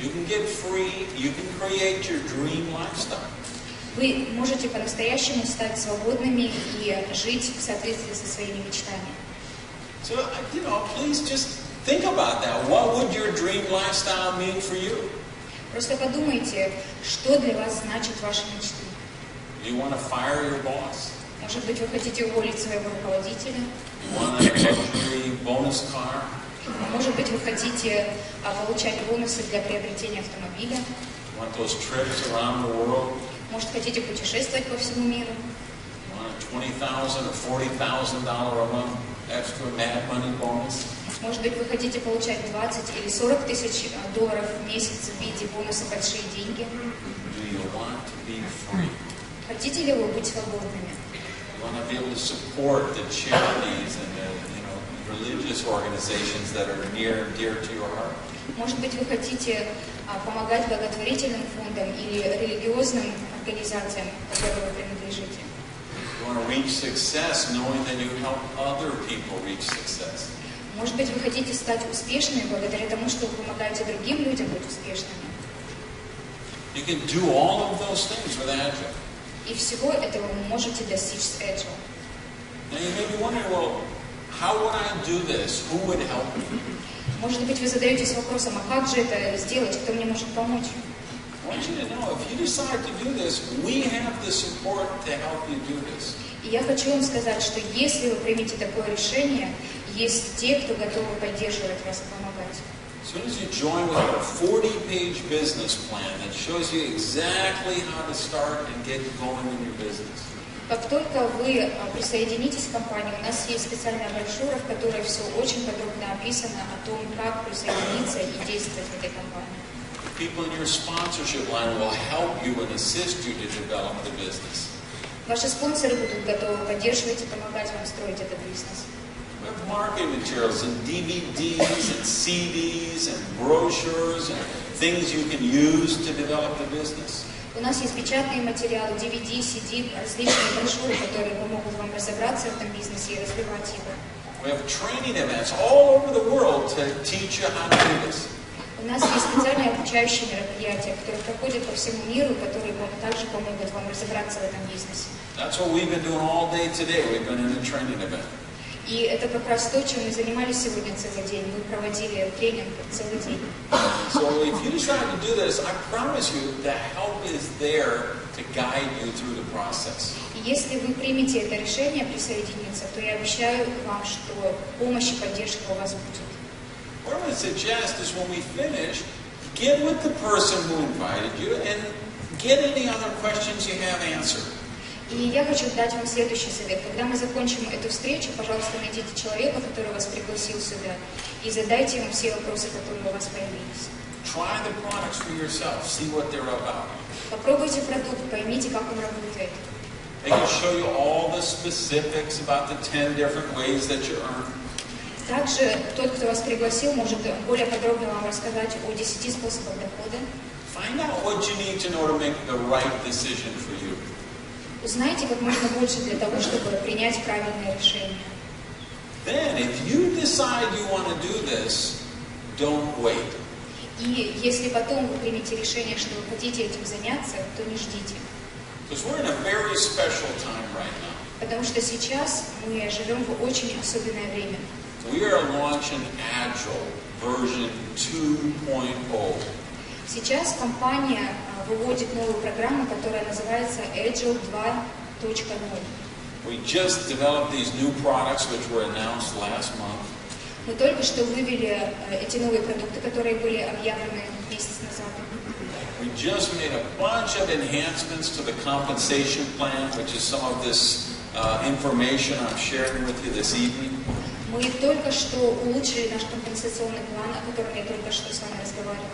You can get free, you can create your dream lifestyle. Вы можете по-настоящему стать свободными и жить в соответствии со своими мечтами. So, please just think about that. What would your dream lifestyle mean for you? Просто подумайте, что для вас значит ваши мечты. Do you want to fire your boss? Может быть, вы хотите уволить своего руководителя? You want a luxury bonus car? Может быть, вы хотите получать бонусы для приобретения автомобиля? You want those trips around the world? Может, хотите путешествовать по всему миру? You want a $20,000 or $40,000 a month extra mad money bonus? Может быть, вы хотите получать 20 или 40 тысяч долларов в месяц в виде бонуса «большие деньги»? Do you want to be free? Хотите ли вы быть свободными? You want to be able to support the charities and the religious organizations that are near and dear to your heart? Может быть, вы хотите помогать благотворительным фондам или религиозным организациям, которым вы принадлежите? You want to reach success knowing that you help other people reach success? Может быть, вы хотите стать успешными благодаря тому, что вы помогаете другим людям быть успешными? You can do all of those things with Agile. И всего этого вы можете достичь с Agel. Now you may be wondering, well, how would I do this? Who would help me? Может быть, вы задаетесь вопросом, а как же это сделать, кто мне может помочь? I want you to know, if you decide to do this, we have the support to help you do this. И я хочу вам сказать, что если вы примете такое решение, есть те, кто готовы поддерживать вас и помогать. As soon as you join, we have a 40-page business plan that shows you exactly how to start and get going in your business. Как только вы присоединитесь к компании, у нас есть специальная брошюра, в которой все очень подробно описано о том, как присоединиться и действовать в этой компании. People in your sponsorship line will help you and assist you to develop the business. Ваши спонсоры будут готовы поддерживать и помогать вам строить этот бизнес. We have marketing materials and DVDs and CDs and brochures and things you can use to develop the business. У нас есть печатные материалы, DVD, CD, различные брошюры, которые помогут вам разобраться в этом бизнесе и развивать его. We have training events all over the world to teach you how to do this. У нас есть специальные обучающие мероприятия, которые проходят по всему миру, которые также помогут вам разобраться в этом бизнесе. That's what we've been doing all day today. We've been in a training event. И это как раз то, чем мы занимались сегодня целый день. Мы проводили тренинг целый день. So if you decide to do this, I promise you the help is there to guide you through the process. И если вы примете это решение присоединиться, то я обещаю вам, что помощь и поддержка у вас будет. What I would suggest is when we finish, get with the person who invited you and get any other questions you have answered. И я хочу дать вам следующий совет. Когда мы закончим эту встречу, пожалуйста, найдите человека, который вас пригласил сюда, и задайте ему все вопросы, которые у вас появились. Try the products for yourself. See what they're about. Попробуйте продукт, поймите, как он работает. They can show you all the specifics about the 10 different ways that you earn. Также тот, кто вас пригласил, может более подробно вам рассказать о 10 способах дохода. Find out what you need to know to make the right decision for you. Узнайте как можно больше для того, чтобы принять правильное решение. Then, if you decide you want to do this, don't wait. И если потом вы примете решение, что вы хотите этим заняться, то не ждите. Because we're in a very special time right now. Потому что сейчас мы живем в очень особенное время. We are launching Agel version 2.0. Сейчас компания выводит новую программу, которая называется Agel 2.0. We just developed these new products which were announced last month. Мы только что вывели эти новые продукты, которые были объявлены месяц назад. We just made a bunch of enhancements to the compensation plan, which is some of this information I'm sharing with you this evening. Мы только что улучшили наш компенсационный план, о котором я только что с вами разговаривала.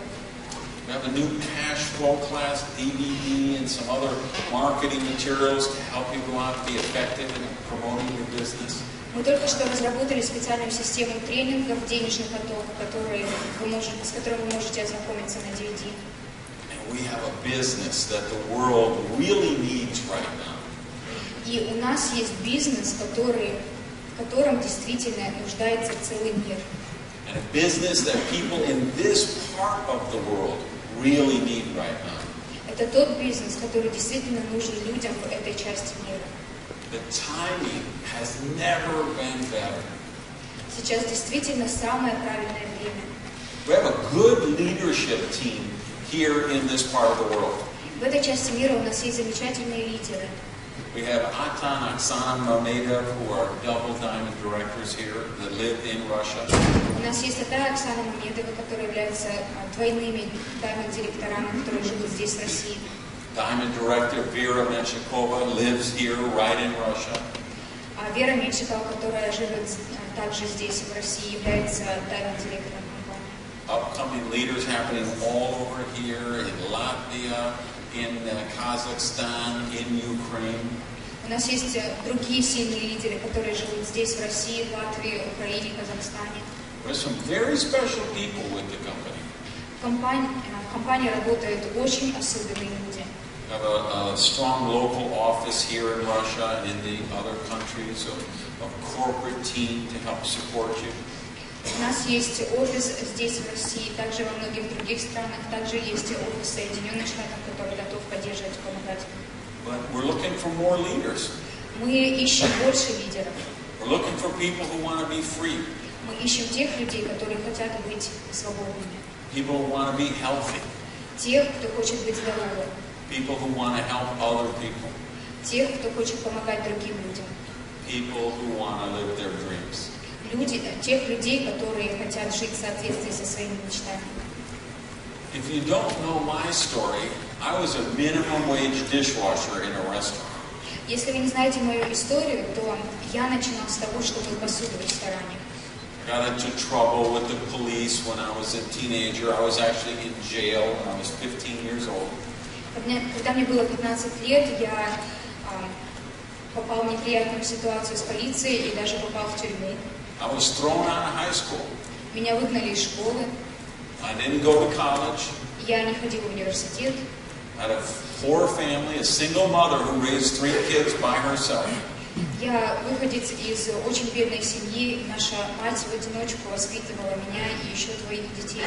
We have a new cash flow class DVD and some other marketing materials to help you go out and be effective in promoting your business. Мы только что разработали специальную систему тренингов, денежный поток, с которым вы можете ознакомиться на DVD. And we have a business that the world really needs right now. И у нас есть бизнес, в котором действительно нуждается целый мир. And a business that people in this part of the world really need right now. Это тот бизнес, который действительно нужен людям в этой части мира. The timing has never been better. Сейчас действительно самое правильное время. We have a good leadership team here in this part of the world. В этой части мира у нас есть замечательные лидеры. We have Atan, Oksana, Mamedov, who are double diamond directors here that live in Russia. У нас есть Оксана Мамедова, которая является двойными даймонд-директорами, которые живут здесь, в России. Diamond director Vera Menshikova lives here right in Russia. А Вера Меньшикова, которая живет также здесь, в России, является даймонд-директором компании. Upcoming leaders happening all over here in Latvia, in Kazakhstan, in Ukraine. У нас есть другие сильные лидеры, которые живут здесь, в России, в Латвии, Украине, Казахстане. There's some very special people with the company. В компании работают очень особенные люди. We have a strong local office here in Russia and in the other countries, a corporate team to help support you. У нас есть офис здесь, в России, также во многих других странах, также есть офис в Соединенных Штатах, который готов поддерживать и помогать. But we're looking for more leaders. Мы ищем больше лидеров. We're looking for people who want to be free. Мы ищем тех людей, которые хотят быть свободными. People who want to be healthy. Тех, кто хочет быть здоровым. People who want to help other people. Тех, кто хочет помогать другим людям. People who want to live their dreams. Тех людей, которые хотят жить в соответствии со своими мечтами. If you don't know my story, I was a minimum wage dishwasher in a restaurant. Если вы не знаете мою историю, то я начинал с того, что мыл посуду в ресторане. I got into trouble with the police when I was a teenager. I was actually in jail when I was 15 years old. Когда мне было 15 лет, я попал в неприятную ситуацию с полицией и даже попал в тюрьму. I was thrown out of high school. Меня выгнали из школы. I didn't go to college. Я не ходил в университет. I had a poor family, a single mother who raised 3 kids by herself. Я выходец из очень бедной семьи. Наша мать в одиночку воспитывала меня и еще 2 детей.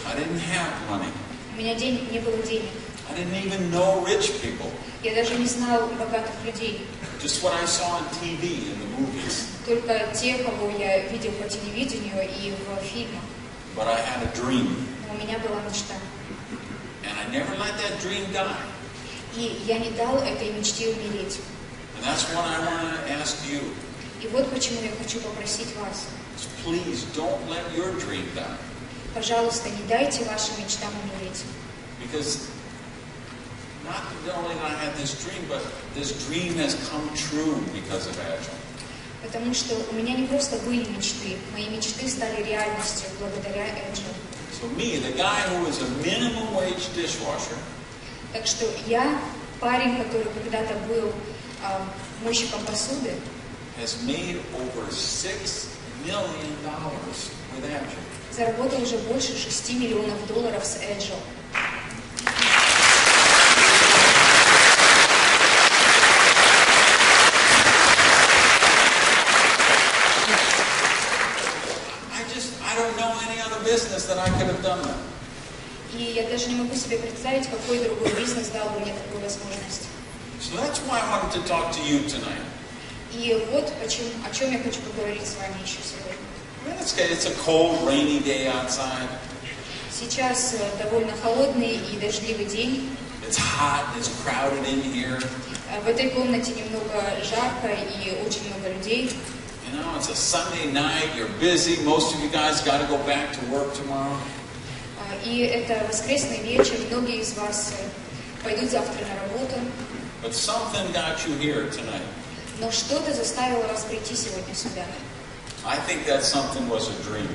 I didn't have money. У меня не было денег. I didn't even know rich people. Я даже не знал богатых людей. Just what I saw on TV in the movies. Только те, кого я видел по телевидению и в фильмах. But I had a dream. Но у меня была мечта. And I never let that dream die. И я не дал этой мечте умереть. And that's what I want to ask you. И вот почему я хочу попросить вас. Please don't let your dream die. Пожалуйста, не дайте вашим мечтам умереть. Because not only did I have this dream, but this dream has come true because of Agel. Потому что у меня не просто были мечты, мои мечты стали реальностью благодаря Agel. So me, the guy who was a minimum wage dishwasher, Так что я, парень, который когда-то был мойщиком посуды, has made over $6 million with Agel. заработал уже больше $6 миллионов с Agel. That I could have done that. И я даже не могу себе представить, какой другой бизнес дал бы мне такую возможность. So that's why I wanted to talk to you tonight. И вот о чем я хочу поговорить с вами еще сегодня. It's a cold, rainy day outside. Сейчас довольно холодный и дождливый день. It's hot, it's crowded in here. В этой комнате немного жарко и очень много людей. You know, it's a Sunday night, you're busy, most of you guys got to go back to work tomorrow. И это воскресный вечер, многие из вас пойдут завтра на работу. But something got you here tonight. Но что-то заставило вас прийти сегодня сюда. I think that something was a dream.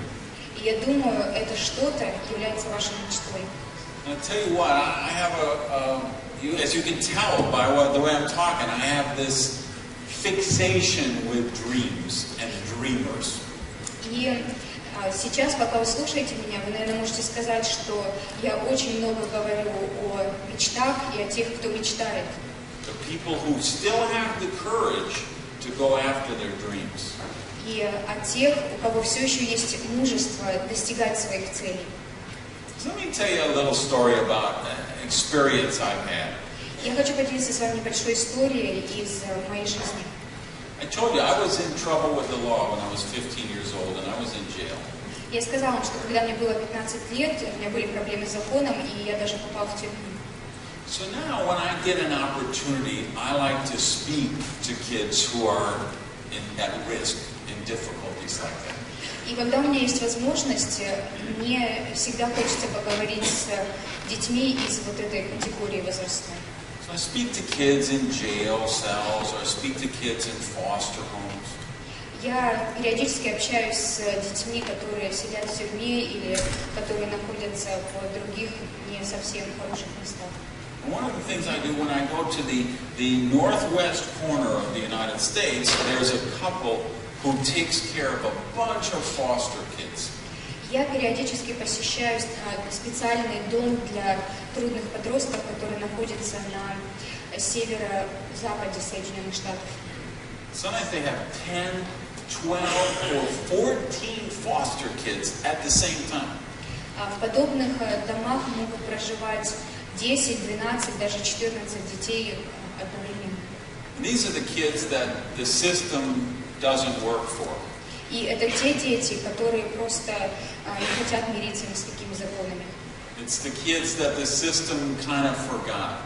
И я думаю, это что-то является вашей мечтой. And I'll tell you what, I have as you can tell by the way I'm talking, I have this fixation with dreams and dreamers. И сейчас, пока вы слушаете меня, вы, наверное, можете сказать, что я очень много говорю о мечтах и о тех, кто мечтает. The people who still have the courage to go after their dreams. И о тех, у кого все еще есть мужество достигать своих целей. So let me tell you a little story about an experience I've had. Я хочу поделиться с вами небольшой историей из моей жизни. I told you I was in trouble with the law when I was 15 years old and I was in jail. Я сказала вам, что когда мне было 15 лет, у меня были проблемы с законом, и я даже попал в тюрьму. So now when I get an opportunity, I like to speak to kids who are at risk in difficulties like that. И когда у меня есть возможность, мне всегда хочется поговорить с детьми из вот этой категории возрастной. So I speak to kids in jail cells, or I speak to kids in foster homes. Я периодически общаюсь с детьми, которые сидят в тюрьме или которые находятся в других не совсем хороших местах. One of the things I do when I go to the northwest corner of the United States, there's a couple who takes care of a bunch of foster kids. Я периодически посещаю специальный дом для трудных подростков, который находится на северо-западе Соединенных Штатов. Sometimes they have 10, 12, or 14 foster kids at the same time. В подобных домах могут проживать 10, 12, даже 14 детей одновременно. These are the kids that the system doesn't work for. И это те дети, которые просто не хотят мириться ни с какими законами. It's the kids that the system kind of forgot.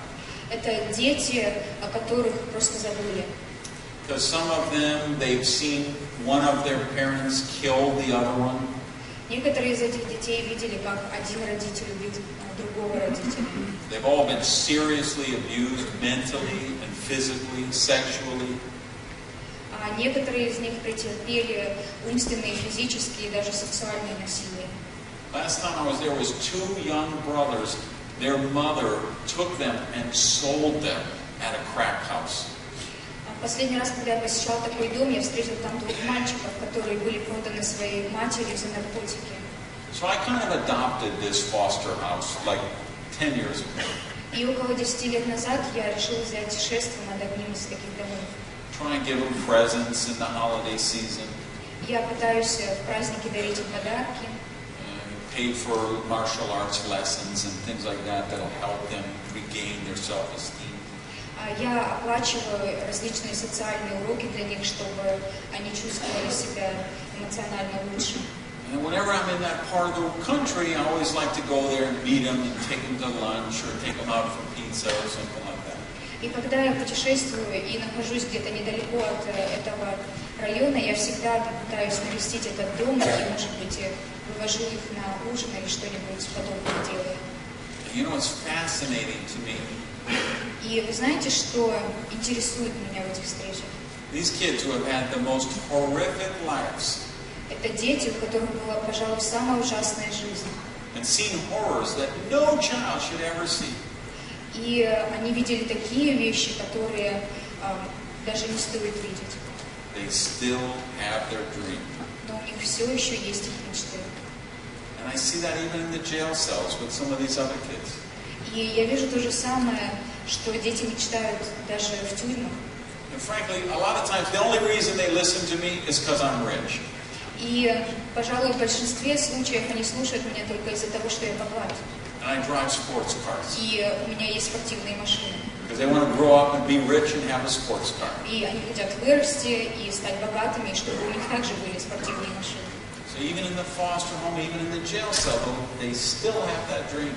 Это дети, о которых просто забыли. Because some of them, they've seen one of their parents kill the other one. Некоторые из этих детей видели, как один родитель убил другого родителя. They've all been seriously abused mentally and physically, sexually. А некоторые из них претерпели умственные, физические и даже сексуальные насилие. Last time I was there was two young brothers. Their mother took them and sold them at a crack house. Последний раз, когда я посещал такой дом, я встретил там двух мальчиков, которые были проданы своей матерью за наркотики. So I kind of adopted this foster house like 10 years ago. И около 10 лет назад я решил взять шефство над одним из таких домов. Try and give them presents in the holiday season. Я пытаюсь в праздники дарить им подарки. Pay for martial arts lessons and things like that that'll help them regain their self-esteem. Я оплачиваю различные социальные уроки для них, чтобы они чувствовали себя эмоционально лучше. And whenever I'm in that part of the country, I always like to go there and meet them and take them to lunch or take them out for pizza or something like that. И когда я путешествую и нахожусь где-то недалеко от этого района, я всегда пытаюсь навестить этот дом и, может быть, вывожу их на ужин или что-нибудь подобное делаю. You know, it's fascinating to me. И вы знаете, что интересует меня в этих встречах? These kids who have had the most horrific lives. Это дети, у которых была, пожалуй, самая ужасная жизнь. And seen horrors that no child should ever see. И они видели такие вещи, которые даже не стоит видеть. They still have their dream. Но у них все еще есть их мечты. And I see that even in the jail cells with some of these other kids. И я вижу то же самое, что дети мечтают даже в тюрьмах. And frankly, a lot of times the only reason they listen to me is because I'm rich. И, пожалуй, в большинстве случаев они слушают меня только из-за того, что я богат. And I drive sports cars. И у меня есть спортивные машины. Because they want to grow up and be rich and have a sports car. И они хотят вырасти и стать богатыми, и чтобы у них также были спортивные машины. So even in the foster home, even in the jail cell, they still have that dream.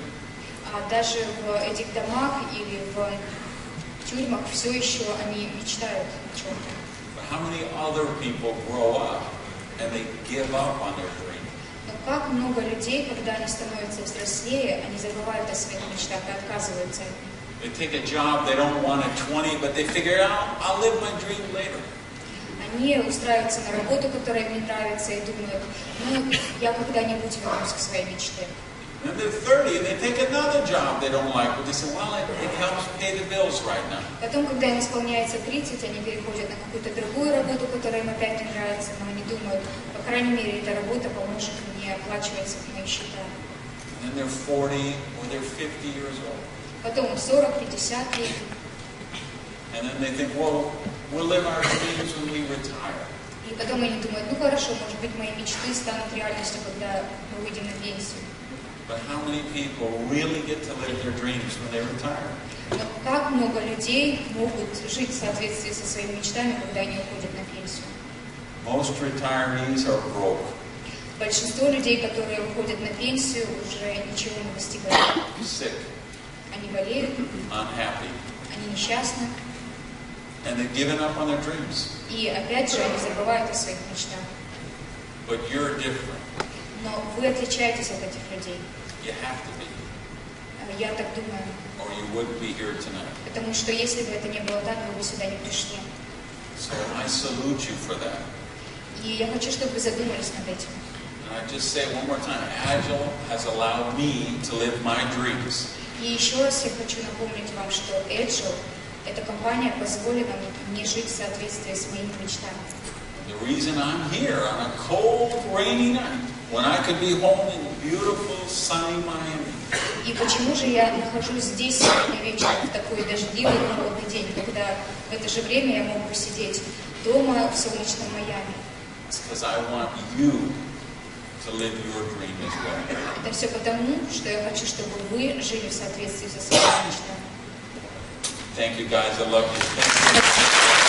А даже в этих домах или в тюрьмах все еще они мечтают о чем-то. But how many other people grow up and they give up on their dream? Но как много людей, когда они становятся взрослее, они забывают о своих мечтах и отказываются. They take a job they don't want at 20, but they figure out, I'll live my dream later. Они устраиваются на работу, которая им не нравится, и думают, ну, я когда-нибудь вернусь к своей мечте. And they're 30 and they take another job they don't like, but they say, well, it helps pay the bills right now. Потом, когда им исполняется 30, они переходят на какую-то другую работу, которая им опять не нравится, но они думают, по крайней мере, эта работа поможет мне оплачивать мои счета. And then they're 40 or they're 50 years old. Потом им 40, 50 лет. And then they think, well, we'll live our dreams when we retire. И потом они думают, ну хорошо, может быть, мои мечты станут реальностью, когда мы выйдем на пенсию. But how many people really get to live their dreams when they retire? Но как много людей могут жить в соответствии со своими мечтами, когда они уходят на пенсию? Most retirees are broke, Большинство людей, которые уходят на пенсию, уже ничего не достигают. sick, Они болеют, unhappy, они несчастны, and they've given up on their dreams. и опять же они забывают о своих мечтах. But you're different. Но вы отличаетесь от этих людей. You have to be, Я так думаю. or you wouldn't be here tonight. Потому что если бы это не было так, вы бы сюда не пришли. So I salute you for that. И я хочу, чтобы вы задумались над этим. And I just say it one more time, Agel has allowed me to live my dreams. И еще раз я хочу напомнить вам, что Agel, эта компания, позволила мне жить в соответствии с моими мечтами. The reason I'm here on a cold, rainy night, when I could be home in beautiful, sunny Miami. И почему же я нахожусь здесь сегодня вечером, в такой дождливый холодный день, когда в это же время я могу сидеть дома в солнечном Майами? It's because I want you to live your dream as well. Это все потому, что я хочу, чтобы вы жили в соответствии со своими мечтами. Thank you guys, I love you. Thank you.